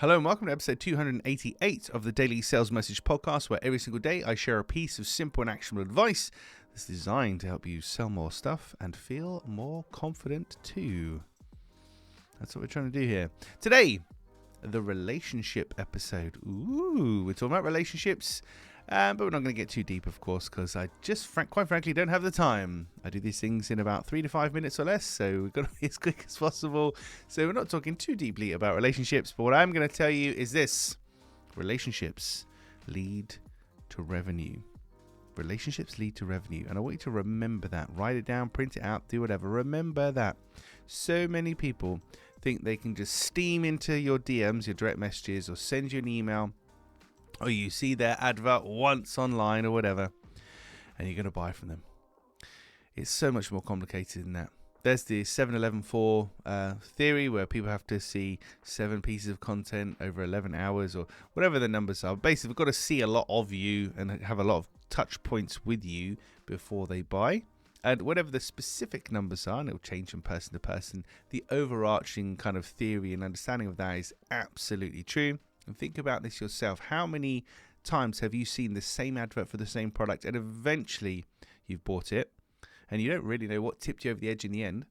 Hello and welcome to episode 288 of the Daily Sales Message Podcast, where every single day I share a piece of simple and actionable advice that's designed to help you sell more stuff and feel more confident too. That's what we're trying to do here. Today, the relationship episode. We're talking about relationships, but we're not going to get too deep, of course, because I just, quite frankly, don't have the time. I do these things in about 3 to 5 minutes or less, so we've got to be as quick as possible. So we're not talking too deeply about relationships, but what I'm going to tell you is this. Relationships lead to revenue. Relationships lead to revenue, and I want you to remember that. Write it down, print it out, do whatever. Remember that. So many people think they can just steam into your DMs, your direct messages, or send you an email, or you see their advert once online or whatever, and you're going to buy from them. It's so much more complicated than that. There's the 7-11-4 theory, where people have to see 7 pieces of content over 11 hours or whatever the numbers are. Basically, they've got to see a lot of you and have a lot of touch points with you before they buy. And whatever the specific numbers are, and it will change from person to person, the overarching kind of theory and understanding of that is absolutely true. And think about this yourself. How many times have you seen the same advert for the same product and eventually you've bought it and you don't really know what tipped you over the edge in the end,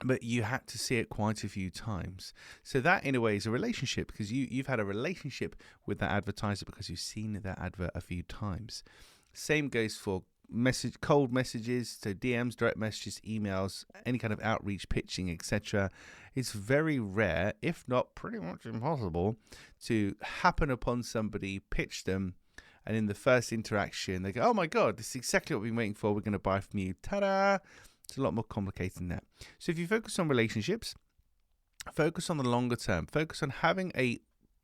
but you had to see it quite a few times? So that in a way is a relationship, because you've had a relationship with that advertiser because you've seen that advert a few times. Same goes for cold messages, so DMs, direct messages, emails, any kind of outreach, pitching, etc. It's very rare, if not pretty much impossible, to happen upon somebody, pitch them, and in the first interaction they go, oh my god, this is exactly what we've been waiting for, we're going to buy from you. Ta-da! It's a lot more complicated than that. So if you focus on relationships, focus on the longer term, focus on having a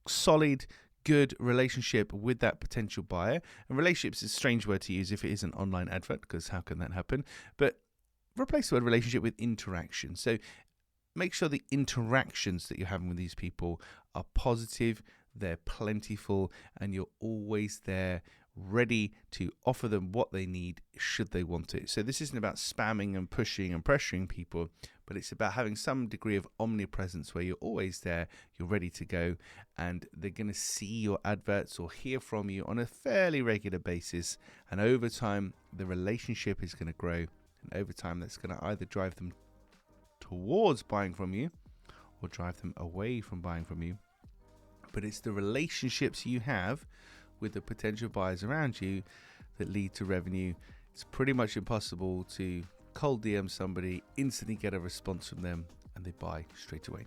solid, good relationship with that potential buyer. And relationships is a strange word to use if it is an online advert, because how can that happen? But replace the word relationship with interaction. So make sure the interactions that you're having with these people are positive, they're plentiful, and you're always there ready to offer them what they need should they want it. So this isn't about spamming and pushing and pressuring people, but it's about having some degree of omnipresence where you're always there, you're ready to go, and they're going to see your adverts or hear from you on a fairly regular basis. And over time, the relationship is going to grow, and over time that's going to either drive them towards buying from you or drive them away from buying from you. But it's the relationships you have with the potential buyers around you that lead to revenue. It's pretty much impossible to cold DM somebody, instantly get a response from them, and they buy straight away.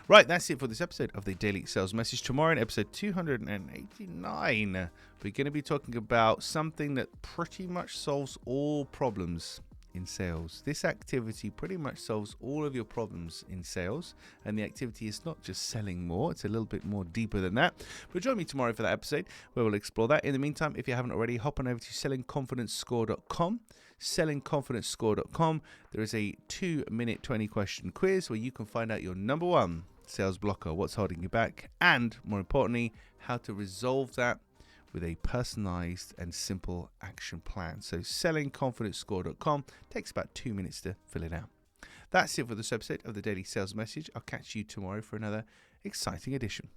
Right, that's it for this episode of the Daily Sales Message. Tomorrow in episode 289, we're going to be talking about something that pretty much solves all problems in sales. This activity pretty much solves all of your problems in sales, and the activity is not just selling more, it's a little bit more deeper than that. But join me tomorrow for that episode where we'll explore that. In the meantime, if you haven't already, hop on over to sellingconfidencescore.com. sellingconfidencescore.com. There is a 2-minute 20 question quiz where you can find out your number one sales blocker, what's holding you back, and more importantly, how to resolve that with a personalized and simple action plan. So sellingconfidencescore.com takes about 2 minutes to fill it out. That's it for this episode of the Daily Sales Message. I'll catch you tomorrow for another exciting edition.